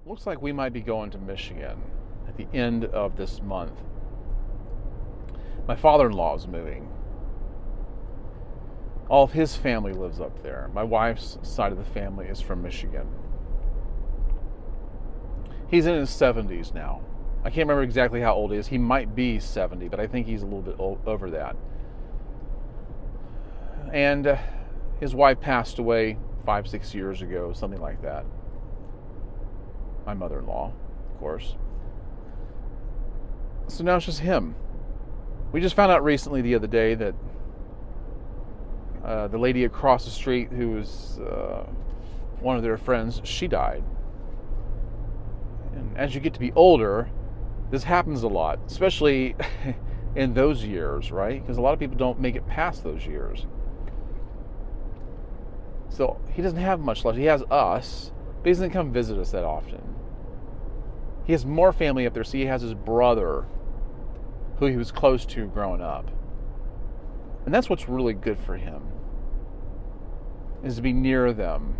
looks like we might be going to Michigan at the end of this month. My father-in-law is moving. All of his family lives up there. My wife's side of the family is from Michigan. He's in his 70s now. I can't remember exactly how old he is. He might be 70, but I think he's a little bit over that. And his wife passed away 5-6 years ago, something like that. My mother-in-law, of course. So now it's just him. We just found out recently, the other day, that the lady across the street, who was one of their friends, she died. And as you get to be older, this happens a lot, especially in those years, right? Because a lot of people don't make it past those years. So he doesn't have much left. He has us, but he doesn't come visit us that often. He has more family up there. So he has his brother, who he was close to growing up. And that's what's really good for him, is to be near them,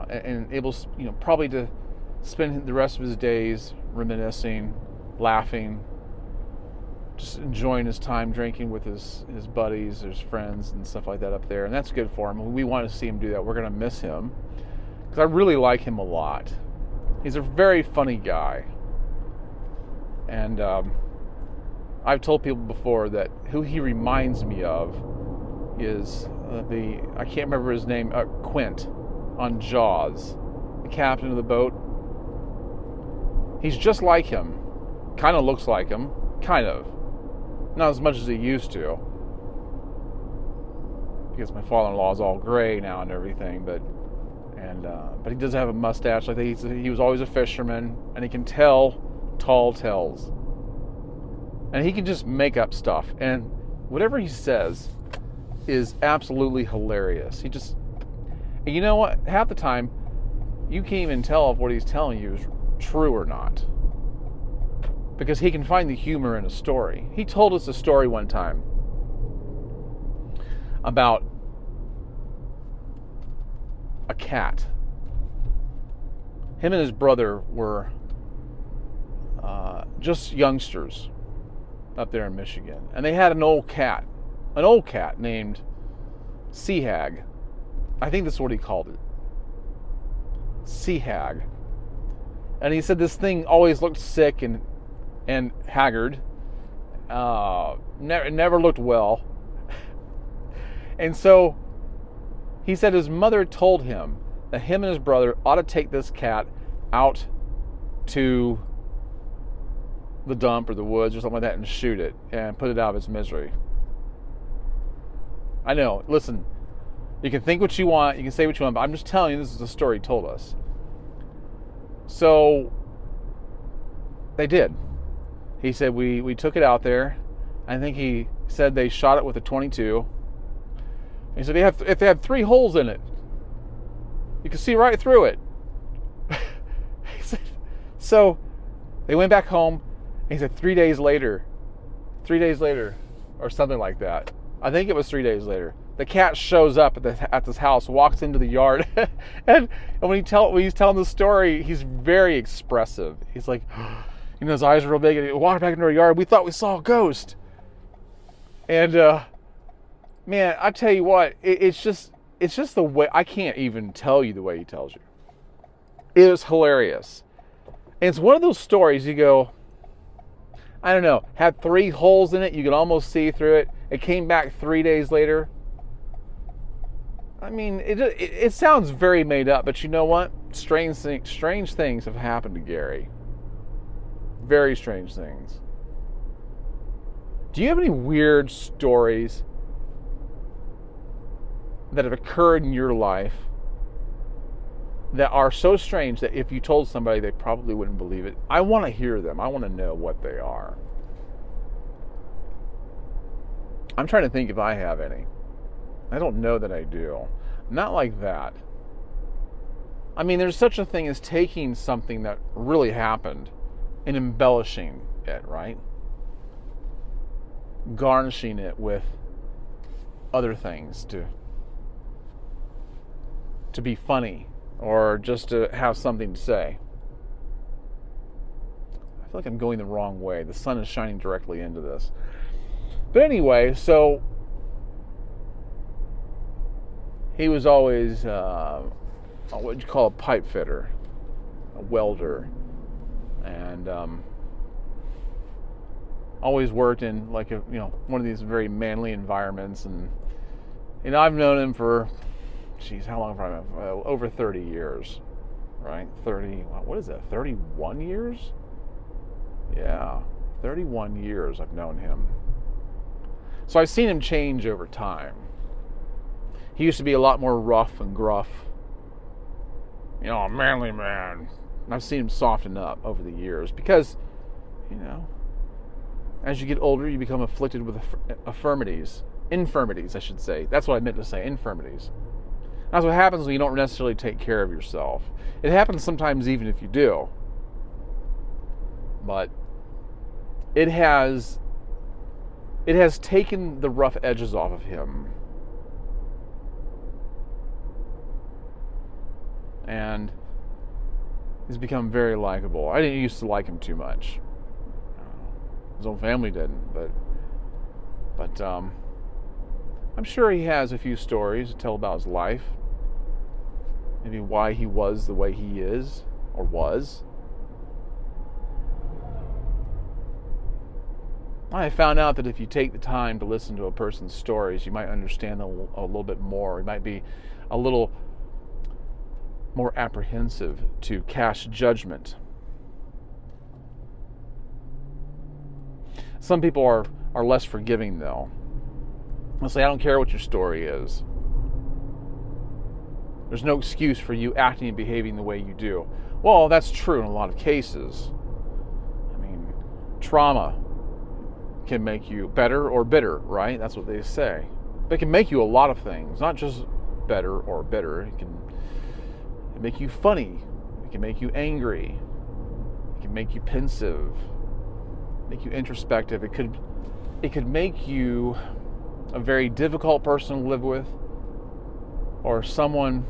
and able, probably to spend the rest of his days reminiscing, laughing, just enjoying his time drinking with his buddies, his friends, and stuff like that up there. And that's good for him. We want to see him do that. We're going to miss him, because I really like him a lot. He's a very funny guy. And I've told people before that who he reminds me of is I can't remember his name, Quint on Jaws, the captain of the boat. He's just like him. Kind of looks like him. Kind of. Not as much as he used to, because my father-in-law is all gray now and everything, but he does have a mustache. Like he was always a fisherman, and he can tell tall tales. And he can just make up stuff, and whatever he says is absolutely hilarious. And you know what? Half the time, you can't even tell if what he's telling you is true or not, because he can find the humor in a story. He told us a story one time about a cat. Him and his brother were just youngsters up there in Michigan, and they had an old cat named Sea Hag. I think that's what he called it. Sea Hag. And he said this thing always looked sick and haggard. Never looked well. And so he said his mother told him that him and his brother ought to take this cat out to the dump or the woods or something like that and shoot it and put it out of its misery. I know, listen, you can think what you want, you can say what you want, but I'm just telling you, this is the story he told us. So they did. He said we took it out there. I think he said they shot it with a .22. He said if they had 3 holes in it, you could see right through it. He said, so they went back home. He said 3 days later, or something like that. I think it was 3 days later. The cat shows up at this house, walks into the yard, and when he's telling the story, he's very expressive. He's like, his eyes are real big, and he walked back into our yard. We thought we saw a ghost. And man, I tell you what, it's just the way, I can't even tell you the way he tells you. It was hilarious. And it's one of those stories you go, I don't know, had 3 holes in it, you could almost see through it. It came back 3 days later. I mean, it sounds very made up, but you know what? Strange things have happened to Gary. Very strange things. Do you have any weird stories that have occurred in your life that are so strange that if you told somebody, they probably wouldn't believe it? I want to hear them. I want to know what they are. I'm trying to think if I have any. I don't know that I do. Not like that. I mean, there's such a thing as taking something that really happened and embellishing it, right? Garnishing it with other things to be funny or just to have something to say. I feel like I'm going the wrong way. The sun is shining directly into this. But anyway, so he was always what would you call a pipe fitter, a welder, and always worked in like one of these very manly environments. And I've known him for, how long have I known him? Over 30 years, right? 30. What is that? 31 years? Yeah, 31 years I've known him. So I've seen him change over time. He used to be a lot more rough and gruff, a manly man. And I've seen him soften up over the years because, as you get older, you become afflicted with infirmities, I should say. That's what I meant to say, infirmities. That's what happens when you don't necessarily take care of yourself. It happens sometimes even if you do. But it has taken the rough edges off of him. And he's become very likable. I didn't used to like him too much. His own family didn't, but I'm sure he has a few stories to tell about his life. Maybe why he was the way he is, or was. I found out that if you take the time to listen to a person's stories, you might understand them a little bit more. You might be a little more apprehensive to cast judgment. Some people are less forgiving, though. They'll say, I don't care what your story is. There's no excuse for you acting and behaving the way you do. Well, that's true in a lot of cases. I mean, trauma can make you better or bitter, right? That's what they say. But it can make you a lot of things, not just better or bitter. It can make you funny. It can make you angry. It can make you pensive. Make you introspective. It could make you a very difficult person to live with, or someone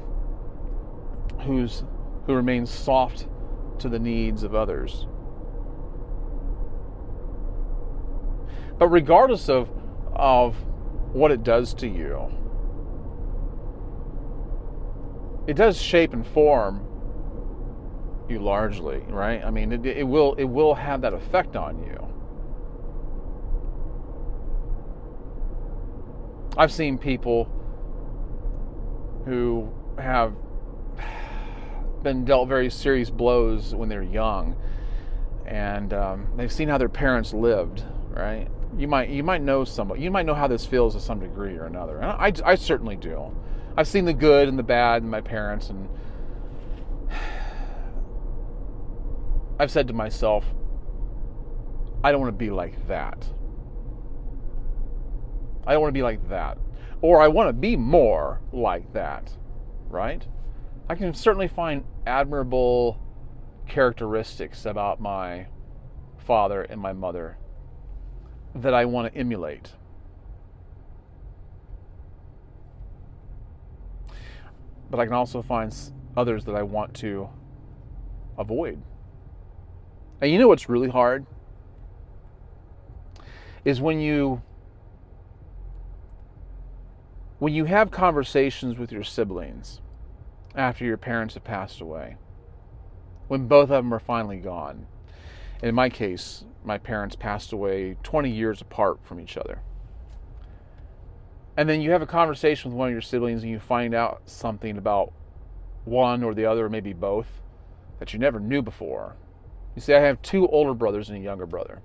who remains soft to the needs of others. But regardless of what it does to you, it does shape and form you largely, right? I mean, it will have that effect on you. I've seen people who have been dealt very serious blows when they're young, and they've seen how their parents lived, right? You might know somebody. You might know how this feels to some degree or another. And I certainly do. I've seen the good and the bad in my parents, and I've said to myself, I don't want to be like that. I don't want to be like that. Or I want to be more like that, right? I can certainly find admirable characteristics about my father and my mother that I want to emulate. But I can also find others that I want to avoid. And you know what's really hard? Is when you have conversations with your siblings after your parents have passed away, when both of them are finally gone. In my case, my parents passed away 20 years apart from each other. And then you have a conversation with one of your siblings and you find out something about one or the other, or maybe both, that you never knew before. You see, I have two older brothers and a younger brother.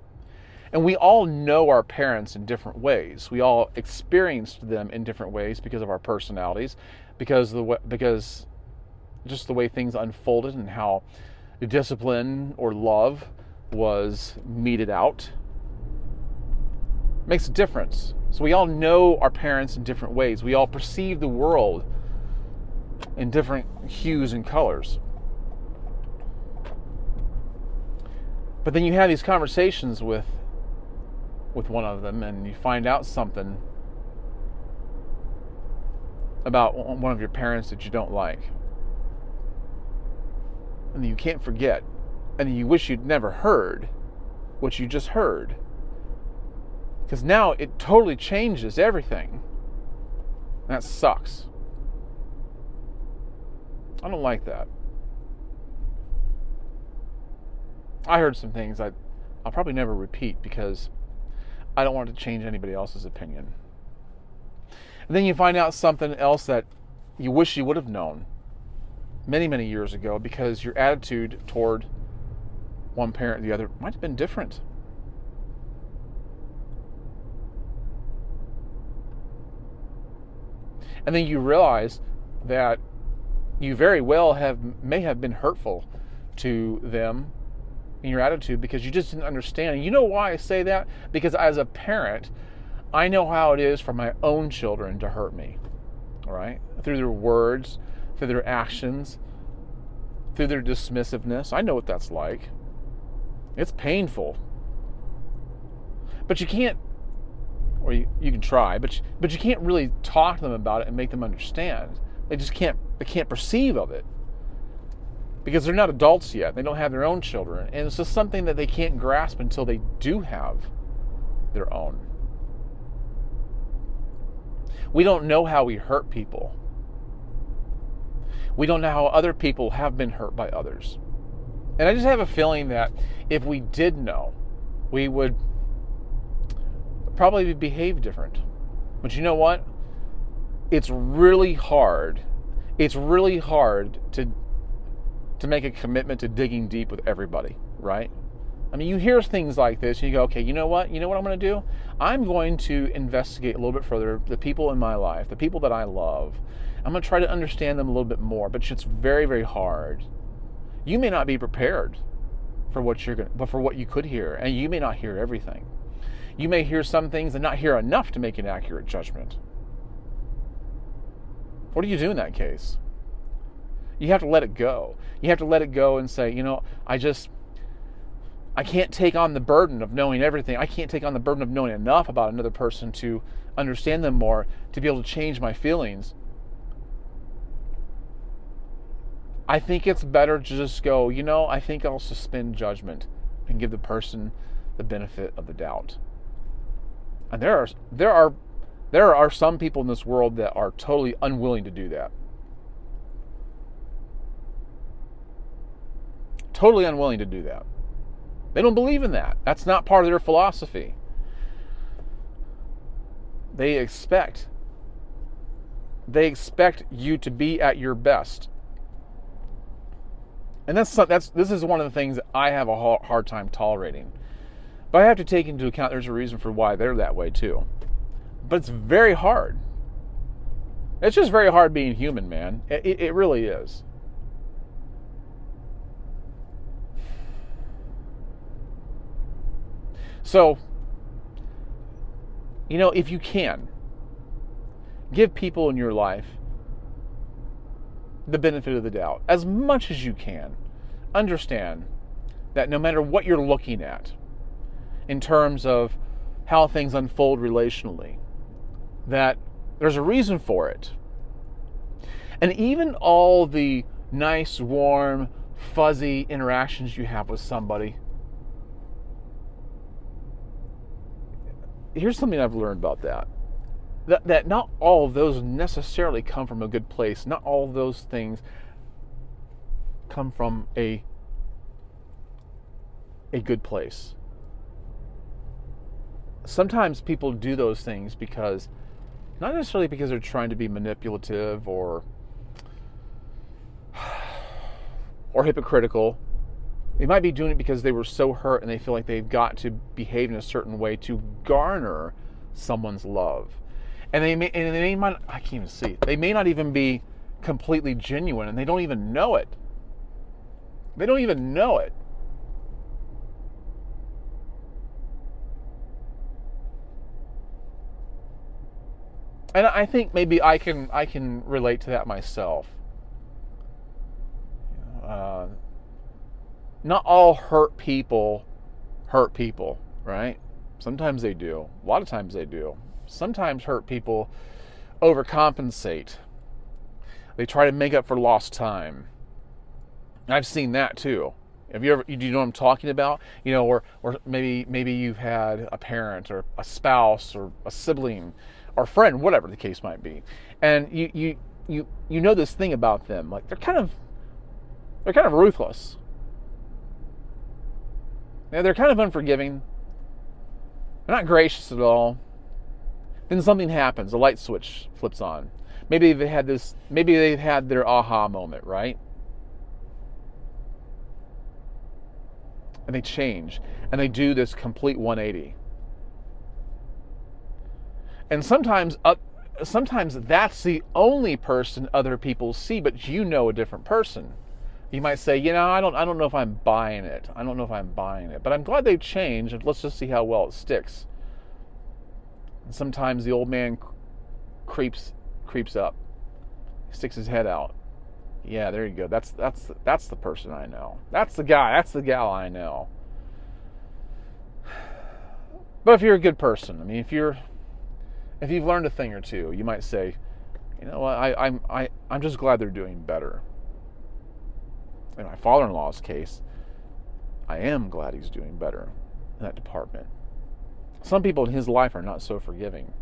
And we all know our parents in different ways. We all experienced them in different ways because of our personalities, because just the way things unfolded and how the discipline or love was meted out. Makes a difference. So we all know our parents in different ways. We all perceive the world in different hues and colors. But then you have these conversations with one of them, and you find out something about one of your parents that you don't like. and you can't forget, and you wish you'd never heard what you just heard. Because now it totally changes everything. That sucks. I don't like that. I heard some things I'll probably never repeat because I don't want to change anybody else's opinion. And then you find out something else that you wish you would have known many, many years ago because your attitude toward one parent or the other might have been different. And then you realize that you very well may have been hurtful to them in your attitude because you just didn't understand. And you know why I say that? Because as a parent, I know how it is for my own children to hurt me, all right? Through their words, through their actions, through their dismissiveness. I know what that's like. It's painful. But you can't, or you can try, but you can't really talk to them about it and make them understand. They can't perceive of it. Because they're not adults yet. They don't have their own children. And it's just something that they can't grasp until they do have their own. We don't know how we hurt people. We don't know how other people have been hurt by others. And I just have a feeling that if we did know, we would probably behave different. But you know what? It's really hard. It's really hard to make a commitment to digging deep with everybody, right? I mean, you hear things like this and you go, okay, you know what I'm going to do? I'm going to investigate a little bit further the people in my life, the people that I love. I'm going to try to understand them a little bit more, but it's very, very hard. You may not be prepared for what you could hear, and you may not hear everything. You may hear some things and not hear enough to make an accurate judgment. What do you do in that case? You have to let it go. You have to let it go and say, I can't take on the burden of knowing everything. I can't take on the burden of knowing enough about another person to understand them more, to be able to change my feelings. I think it's better to just go, I think I'll suspend judgment and give the person the benefit of the doubt. And there are some people in this world that are totally unwilling to do that. Totally unwilling to do that. They don't believe in that. That's not part of their philosophy. They expect you to be at your best. And this is one of the things that I have a hard time tolerating. But I have to take into account there's a reason for why they're that way too. But it's very hard. It's just very hard being human, man. It really is. So, if you can, give people in your life the benefit of the doubt as much as you can. Understand that no matter what you're looking at in terms of how things unfold relationally, that there's a reason for it. And even all the nice, warm, fuzzy interactions you have with somebody, here's something I've learned about that not all of those necessarily come from a good place. Not all of those things come from a good place. Sometimes people do those things because, not necessarily because they're trying to be manipulative or hypocritical. They might be doing it because they were so hurt and they feel like they've got to behave in a certain way to garner someone's love. And they might, I can't even see it. They may not even be completely genuine and they don't even know it. They don't even know it. And I think maybe I can relate to that myself. Not all hurt people, right? Sometimes they do. A lot of times they do. Sometimes hurt people overcompensate. They try to make up for lost time. I've seen that too. Have you ever? Do you know what I'm talking about? Or maybe you've had a parent or a spouse or a sibling or friend, whatever the case might be, and you know this thing about them, like they're kind of ruthless. They're kind of unforgiving. They're not gracious at all. Then something happens, a light switch flips on. Maybe they've had their aha moment, right? And they change, and they do this complete 180. And sometimes that's the only person other people see, but you know a different person. You might say, I don't know if I'm buying it. But I'm glad they've changed, and let's just see how well it sticks. And sometimes the old man creeps up. He sticks his head out. Yeah, there you go. That's the person I know. That's the guy. That's the gal I know. But if you're a good person, if you've learned a thing or two, you might say, I'm just glad they're doing better. In my father-in-law's case, I am glad he's doing better in that department. Some people in his life are not so forgiving.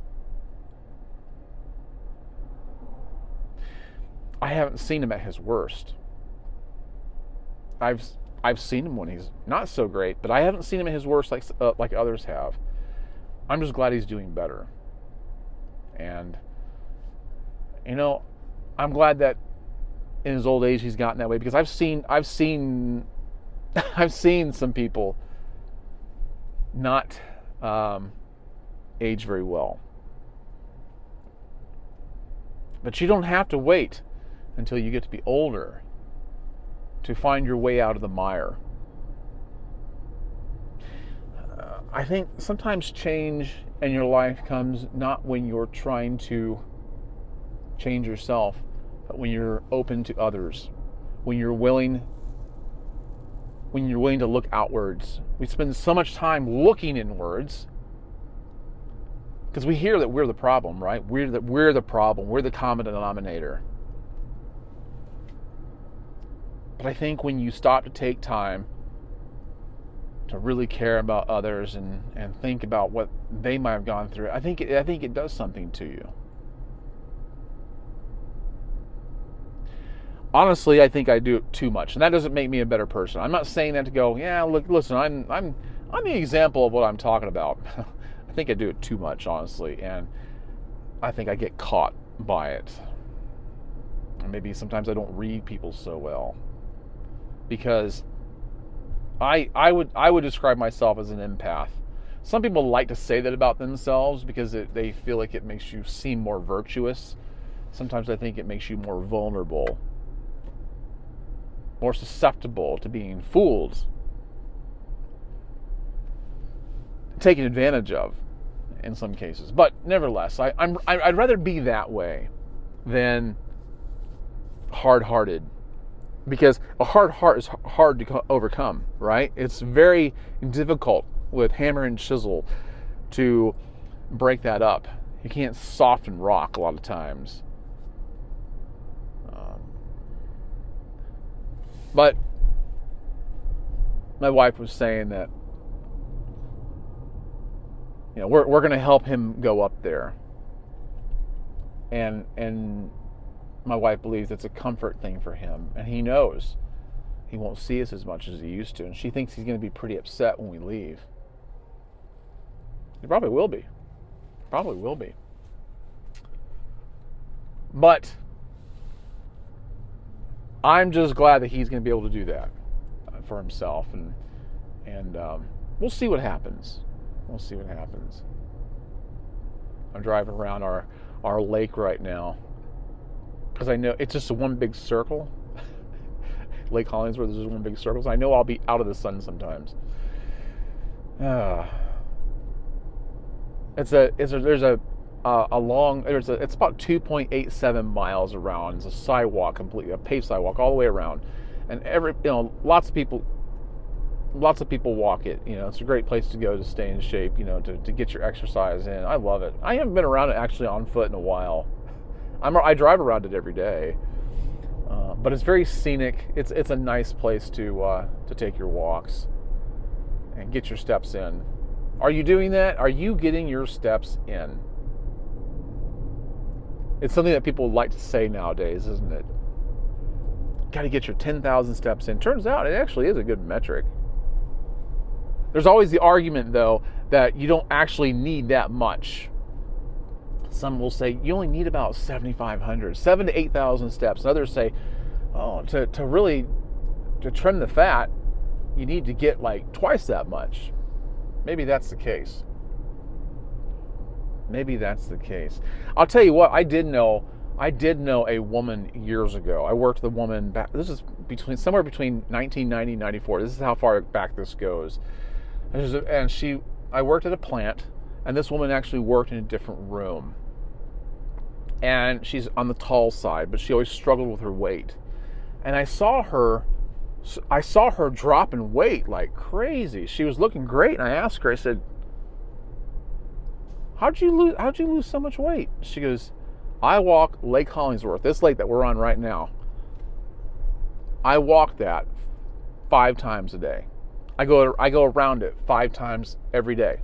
I haven't seen him at his worst. I've seen him when he's not so great, but I haven't seen him at his worst like others have. I'm just glad he's doing better. And I'm glad that in his old age he's gotten that way, because I've seen some people not age very well. But you don't have to wait until you get to be older to find your way out of the mire. I think sometimes change in your life comes not when you're trying to change yourself, but when you're open to others, when you're willing to look outwards. We spend so much time looking inwards because we hear that we're the problem, right? We're the problem. We're the common denominator. But I think when you stop to take time to really care about others and think about what they might have gone through, I think it does something to you. Honestly, I think I do it too much, and that doesn't make me a better person. I'm not saying that to go, look, listen, I'm the example of what I'm talking about. I think I do it too much, honestly, and I think I get caught by it. And maybe sometimes I don't read people so well, because I would describe myself as an empath. Some people like to say that about themselves because they feel like it makes you seem more virtuous. Sometimes I think it makes you more vulnerable, more susceptible to being fooled, taken advantage of in some cases. But nevertheless, I'd rather be that way than hard-hearted, because a hard heart is hard to overcome, right? It's very difficult with hammer and chisel to break that up. You can't soften rock a lot of times. But my wife was saying that we're going to help him go up there, and my wife believes it's a comfort thing for him, and he knows he won't see us as much as he used to, and she thinks he's going to be pretty upset when we leave. He probably will be. But I'm just glad that he's going to be able to do that for himself, and we'll see what happens. I'm driving around our lake right now because I know it's just one big circle. Lake Hollingsworth, there's just one big circle, so I know I'll be out of the sun sometimes. It's about 2.87 miles around. It's a sidewalk, completely a paved sidewalk all the way around, and lots of people walk it. It's a great place to go to stay in shape, to get your exercise in. I love it. I haven't been around it actually on foot in a while. I drive around it every day. But it's very scenic. It's a nice place to take your walks and get your steps in. Are you doing that? Are you getting your steps in? It's something that people like to say nowadays, isn't it? Got to get your 10,000 steps in. Turns out it actually is a good metric. There's always the argument, though, that you don't actually need that much. Some will say you only need about 7,500, 7,000 to 8,000 steps. And others say, oh, to trim the fat, you need to get like twice that much. Maybe that's the case. Maybe that's the case. I'll tell you what, I did know a woman years ago. I worked with a woman back, this is somewhere between 1990 and 94. This is how far back this goes. And I worked at a plant, and this woman actually worked in a different room. And she's on the tall side, but she always struggled with her weight. And I saw her drop in weight like crazy. She was looking great, and I asked her, I said, how'd you lose so much weight? She goes, I walk Lake Hollingsworth, this lake that we're on right now. I walk that 5 times a day. I go around it 5 times every day.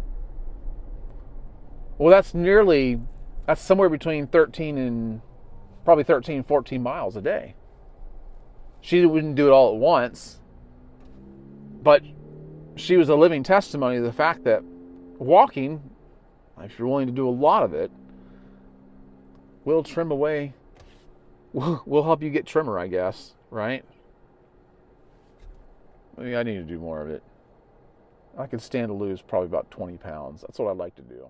Well, that's somewhere between 13, 14 miles a day. She wouldn't do it all at once, but she was a living testimony to the fact that walking, if you're willing to do a lot of it, will trim away, will help you get trimmer, I guess, right? I need to do more of it. I could stand to lose probably about 20 pounds. That's what I'd like to do.